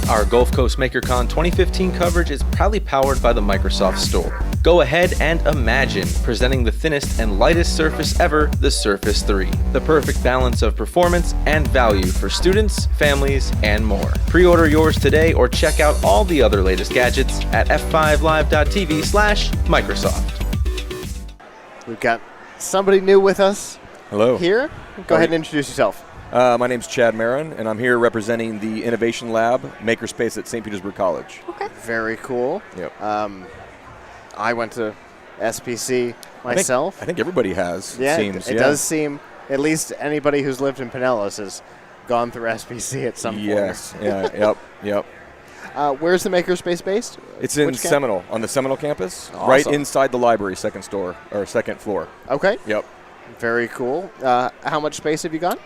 Our Gulf Coast MakerCon 2015 coverage is proudly powered by the Microsoft Store. Go ahead and imagine presenting the thinnest and lightest Surface ever, the Surface 3. The perfect balance of performance and value for students, families, and more. Pre-order yours today or check out all the other latest gadgets at f5live.tv/Microsoft. We've got somebody new with us. Hello. Here. Go ahead and introduce yourself. My name's Chad Mairn, and I'm here representing the Innovation Lab, Makerspace at Saint Petersburg College. Okay. Very cool. Yep. I went to SPC myself. I think everybody has, yeah, it seems. It does seem, at least anybody who's lived in Pinellas has gone through SPC at some point. Yes. Yeah. Yep. Where's the Makerspace based? It's in Which Seminole, on the Seminole campus, Awesome. right inside the library, second floor. Okay. Yep. Very cool. How much space have you got?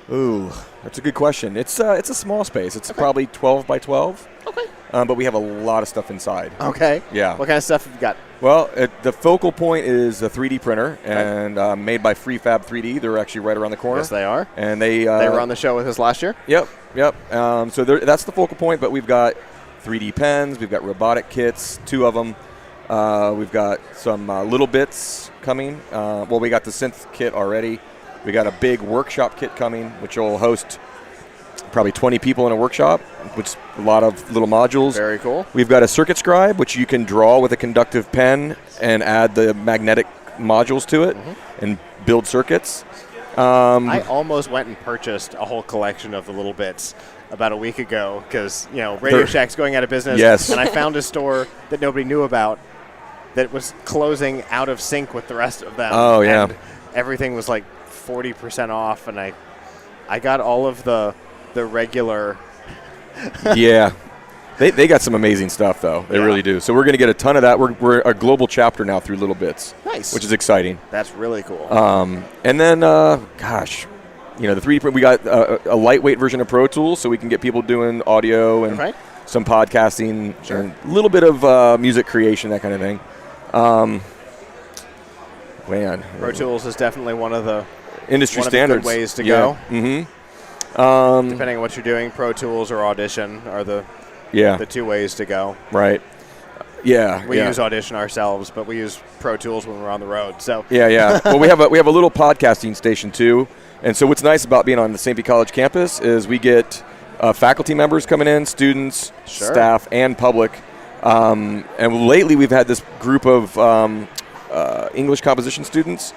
Ooh, that's a good question. It's a small space. It's probably 12 by 12. Okay. But we have a lot of stuff inside. Okay. Yeah. What kind of stuff have you got? Well, the focal point is a 3D printer, and made by Freefab 3D. They're actually right around the corner. Yes, they are. And they were on the show with us last year. Yep. So that's the focal point, but we've got 3D pens, we've got robotic kits, 2 of them. We've got some little bits coming. We got the synth kit already. We got a big workshop kit coming, which will host probably 20 people in a workshop, which a lot of little modules. Very cool. We've got a circuit scribe, which you can draw with a conductive pen and add the magnetic modules to it and build circuits. I almost went and purchased a whole collection of the little bits about a week ago because, Radio Shack's going out of business. Yes. And I found a store that nobody knew about that was closing out of sync with the rest of them. Oh, yeah. And everything was like 40% off, and I got all of the regular. Yeah. They got some amazing stuff, though. They really do. So we're going to get a ton of that. We're a global chapter now through Little Bits. Nice. Which is exciting. That's really cool. And then, the 3D print, we got a lightweight version of Pro Tools, so we can get people doing audio and some podcasting, and a little bit of music creation, that kind of thing. Pro Tools is definitely one of the industry standards. Good ways to go. Mm-hmm. Depending on what you're doing, Pro Tools or Audition are the 2 ways to go. Right. Yeah. We use Audition ourselves, but we use Pro Tools when we're on the road. So. Yeah. Well, we have a little podcasting station too, and so what's nice about being on the St. Pete College campus is we get faculty members coming in, students, staff, and public. And lately we've had this group of English composition students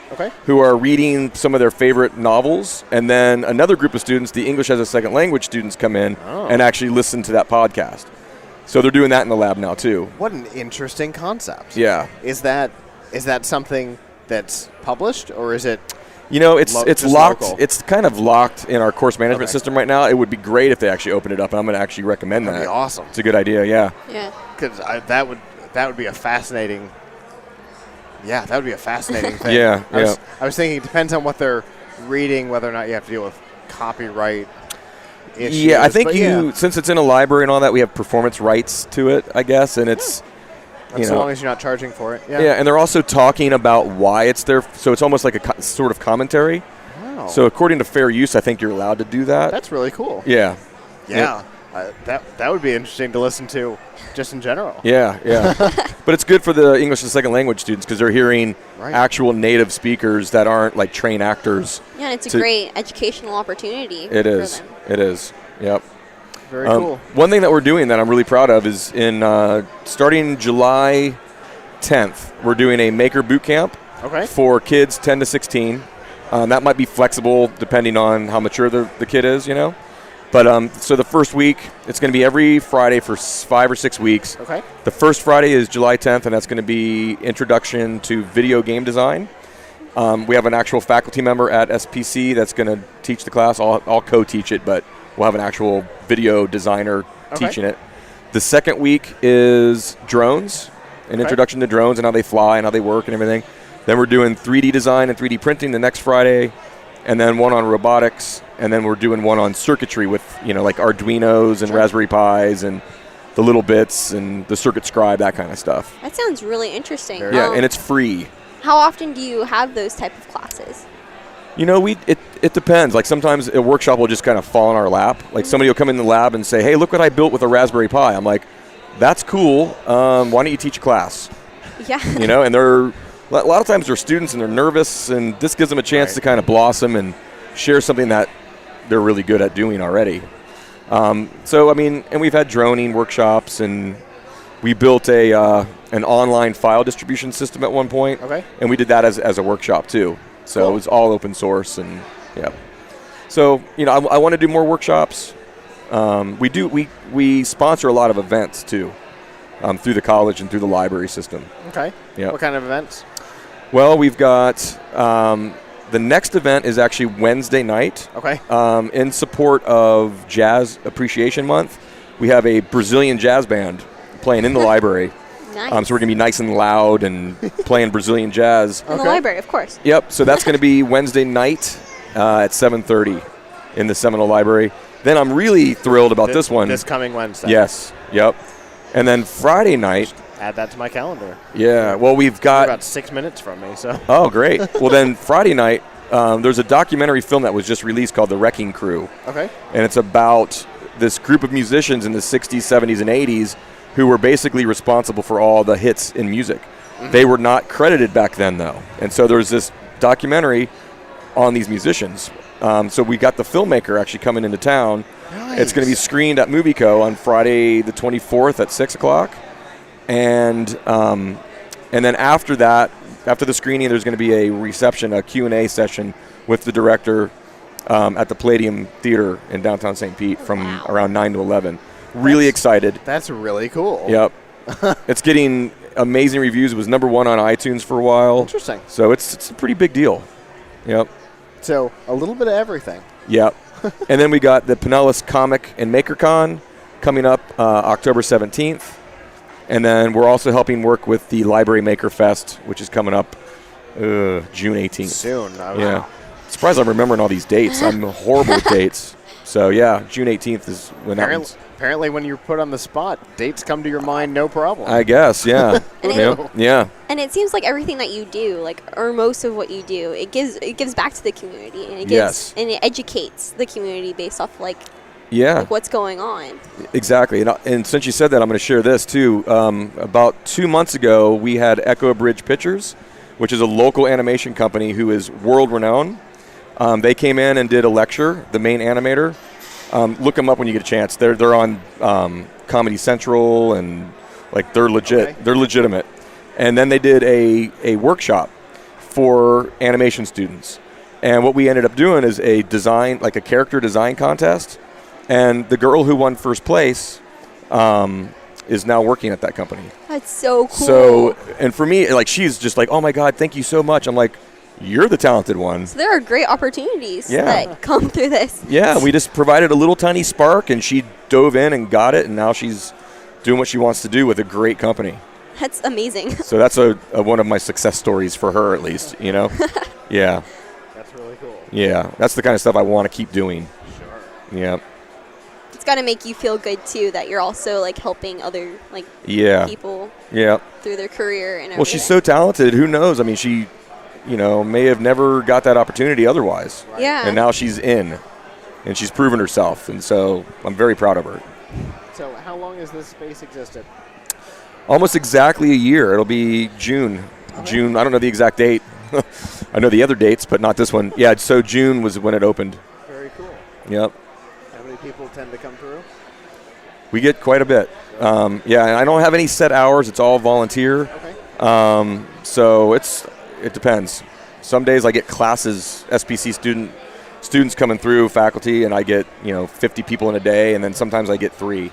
who are reading some of their favorite novels, and then another group of students, the English as a second language students, come in and actually listen to that podcast. So they're doing that in the lab now too. What an interesting concept. Yeah. Is that something that's published, or is it? It's locked. Local? It's kind of locked in our course management system right now. It would be great if they actually open it up, and I'm going to actually recommend that. That'd be awesome. It's a good idea. Yeah. Yeah. Because that would be a fascinating. Yeah, that would be a fascinating thing. Yeah. I was thinking it depends on what they're reading, whether or not you have to deal with copyright issues. Yeah, I think since it's in a library and all that, we have performance rights to it, I guess, and it's. As long as you're not charging for it. Yeah, and they're also talking about why it's there, so it's almost like a sort of commentary. Wow. So according to fair use, I think you're allowed to do that. That's really cool. Yeah. That would be interesting to listen to just in general. Yeah. But it's good for the English as a second language students because they're hearing actual native speakers that aren't like trained actors. Yeah, and it's a great educational opportunity. It is. Yep. Very cool. One thing that we're doing that I'm really proud of is starting July 10th, we're doing a maker boot camp for kids 10 to 16. That might be flexible depending on how mature the kid is, But so the first week, it's going to be every Friday for 5 or 6 weeks. Okay. The first Friday is July 10th, and that's going to be Introduction to Video Game Design. We have an actual faculty member at SPC that's going to teach the class. I'll co-teach it, but we'll have an actual video designer teaching it. The second week is drones, an introduction to drones and how they fly and how they work and everything. Then we're doing 3D design and 3D printing the next Friday, and then one on robotics, and then we're doing one on circuitry with, like Arduinos and Raspberry Pis and the little bits and the circuit scribe, that kind of stuff. That sounds really interesting. Yeah, and it's free. How often do you have those type of classes? It depends. Like sometimes a workshop will just kind of fall in our lap. Like somebody will come in the lab and say, hey, look what I built with a Raspberry Pi. I'm like, that's cool. Why don't you teach a class? Yeah. And a lot of times they're students and they're nervous, and this gives them a chance to kind of blossom and share something that they're really good at doing already. And we've had droning workshops, and we built an online file distribution system at one point. Okay. And we did that as a workshop too. So Cool. It was all open source, and yeah. So I want to do more workshops. We sponsor a lot of events too, through the college and through the library system. Okay. Yeah. What kind of events? Well, we've got the next event is actually Wednesday night. Okay. In support of Jazz Appreciation Month, we have a Brazilian jazz band playing in the library. Nice. So we're going to be nice and loud and playing Brazilian jazz. In the library, of course. Yep. So that's going to be Wednesday night at 7:30 in the Seminole Library. Then I'm really thrilled about this one. This coming Wednesday. Yes. Yep. And then Friday night. Add that to my calendar. Yeah. Well, we've You're got about 6 minutes from me, so. Oh, great. Well, then Friday night, there's a documentary film that was just released called The Wrecking Crew. Okay. And it's about this group of musicians in the 60s, 70s, and 80s who were basically responsible for all the hits in music. Mm-hmm. They were not credited back then, though. And so there's this documentary on these musicians. So we got the filmmaker actually coming into town. Nice. It's going to be screened at MovieCo on Friday the 24th at 6 o'clock. And then after that, after the screening, there's going to be a reception, a Q&A session with the director at the Palladium Theater in downtown St. Pete from around 9 to 11. Really excited. That's really cool. Yep. It's getting amazing reviews. It was number 1 on iTunes for a while. Interesting. So it's a pretty big deal. Yep. So a little bit of everything. Yep. And then we got the Pinellas Comic and MakerCon coming up October 17th. And then we're also helping work with the Library Maker Fest, which is coming up June 18th. Soon. Yeah. Surprised I'm remembering all these dates. I'm horrible with dates. So, yeah, June 18th is when that one's. Apparently, when you're put on the spot, dates come to your mind, no problem. I guess, yeah. Yeah. And it seems like everything that you do, or most of what you do, it gives back to the community, and it gives and it educates the community based off what's going on. Exactly. And since you said that, I'm going to share this too. About 2 months ago, we had Echo Bridge Pictures, which is a local animation company who is world renowned. They came in and did a lecture, the main animator. Look them up when you get a chance. They're on Comedy Central, and they're legit. Okay. They're legitimate. And then they did a workshop for animation students. And what we ended up doing is a character design contest. And the girl who won first place is now working at that company. That's so cool. So, and for me, she's just oh my God, thank you so much. I'm like, you're the talented one. So there are great opportunities that come through this. Yeah, we just provided a little tiny spark, and she dove in and got it, and now she's doing what she wants to do with a great company. That's amazing. So that's one of my success stories for her, at least, Yeah. That's really cool. Yeah, that's the kind of stuff I want to keep doing. Sure. Yeah. It's got to make you feel good, too, that you're also, helping other, people through their career and everything. Well, she's so talented. Who knows? I mean, she... may have never got that opportunity otherwise. Right. Yeah. And now she's in, and she's proven herself, and so I'm very proud of her. So how long has this space existed? Almost exactly a year. It'll be June. Okay. June, I don't know the exact date. I know the other dates, but not this one. Yeah, so June was when it opened. Very cool. Yep. How many people tend to come through? We get quite a bit. And I don't have any set hours. It's all volunteer. Okay. So it depends. Some days I get classes, SPC students coming through, faculty, and I get 50 people in a day, and then sometimes I get 3.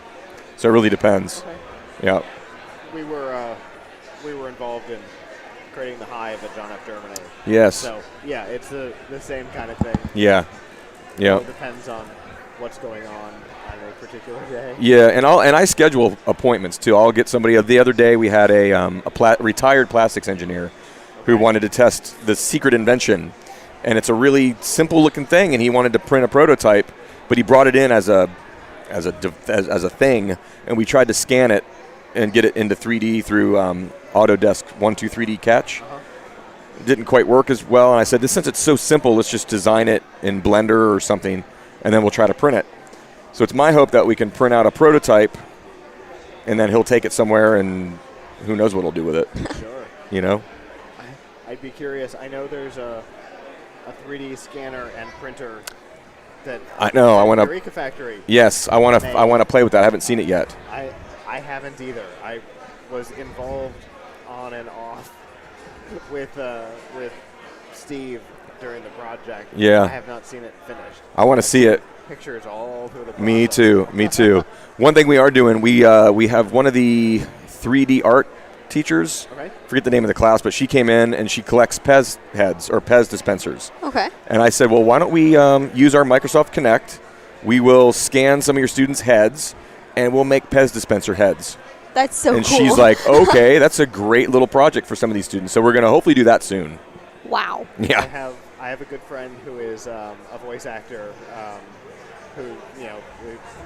So it really depends. Okay. Yeah. We were involved in creating the Hive at John F. Germany. Yes. So yeah, it's the same kind of thing. Yeah. Yeah. It depends on what's going on a particular day. Yeah, and I schedule appointments too. I'll get somebody. The other day we had a retired plastics engineer who wanted to test the secret invention, and it's a really simple looking thing, and he wanted to print a prototype, but he brought it in as a thing, and we tried to scan it and get it into 3D through Autodesk 123D Catch. didn't quite work as well. And I said, since it's so simple, let's just design it in Blender or something, and then we'll try to print it. So it's my hope that we can print out a prototype, and then he'll take it somewhere, and who knows what he'll do with it. Sure. You know? I'd be curious. I know there's a 3D scanner and printer that I know. I want to. Eureka Factory. Yes, I want to play with that. I haven't seen it yet. I haven't either. I was involved on and off with Steve during the project. Yeah. I have not seen it finished. I want to see it. Pictures all through the process. Me too. Me too. One thing we are doing, we have one of the 3D art teachers. Okay. Forget the name of the class, but she came in and she collects Pez heads or Pez dispensers. Okay. And I said, well, why don't we use our Microsoft Connect? We will scan some of your students' heads, and we'll make Pez dispenser heads. That's so cool. And she's like, okay, that's a great little project for some of these students. So we're going to hopefully do that soon. Wow. Yeah. I have a good friend who is a voice actor who,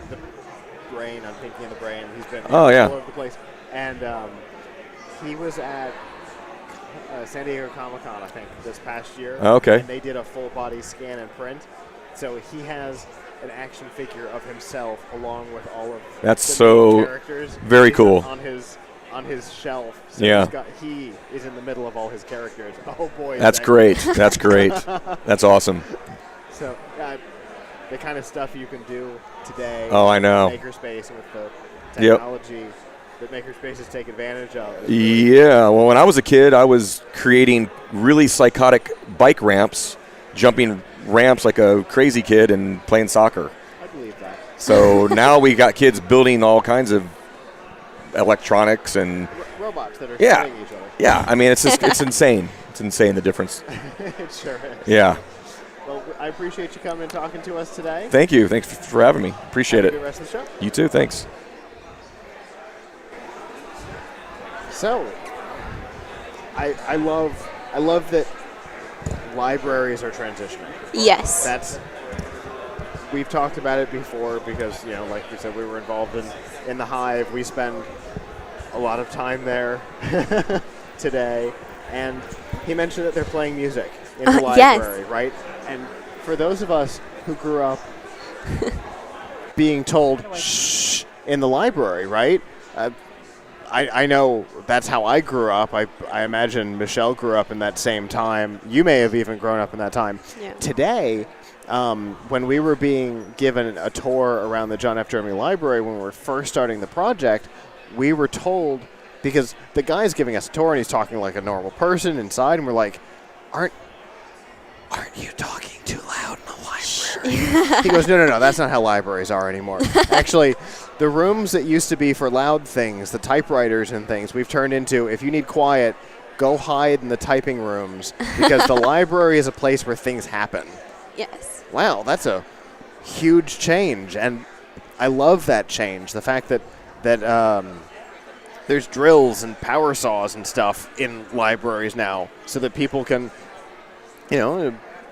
the brain, on Pinky and the Brain, he's been all over the place. And he was at San Diego Comic-Con, I think, this past year. Okay. And they did a full-body scan and print. So he has an action figure of himself along with all of the main characters. Very cool. On his shelf. So yeah. He is in the middle of all his characters. Oh, boy. That's great. That's great. That's awesome. So the kind of stuff you can do today. Oh, I know. Makerspace with the technology that Makerspaces take advantage of. Yeah. Well, when I was a kid, I was creating really psychotic bike ramps, jumping ramps like a crazy kid and playing soccer. I believe that. So now we got kids building all kinds of electronics and robots that are killing each other. Yeah. I mean, it's insane. It's insane, the difference. It sure is. Yeah. Well, I appreciate you coming and talking to us today. Thank you. Thanks for having me. Appreciate it. Have a good rest of the show. You too. Thanks. So, I love that libraries are transitioning. Yes. We've talked about it before because, like we said, we were involved in the Hive. We spend a lot of time there today. And he mentioned that they're playing music in the library, right? And for those of us who grew up being told, shh, in the library, right? I know that's how I grew up. I imagine Michelle grew up in that same time. You may have even grown up in that time. Yeah. Today, when we were being given a tour around the John F. Jeremy Library when we were first starting the project, we were told, because the guy's giving us a tour and he's talking like a normal person inside, and we're like, aren't you talking too loud in the library? He goes, no, that's not how libraries are anymore. Actually, the rooms that used to be for loud things, the typewriters and things, we've turned into, if you need quiet, go hide in the typing rooms, because the library is a place where things happen. Yes. Wow, that's a huge change, and I love that change. The fact that there's drills and power saws and stuff in libraries now, so that people can,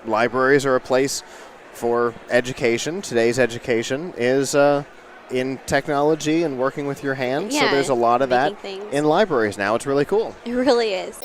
libraries are a place for education. Today's education is in technology and working with your hands, so there's a lot of that in libraries now. It's really cool. It really is.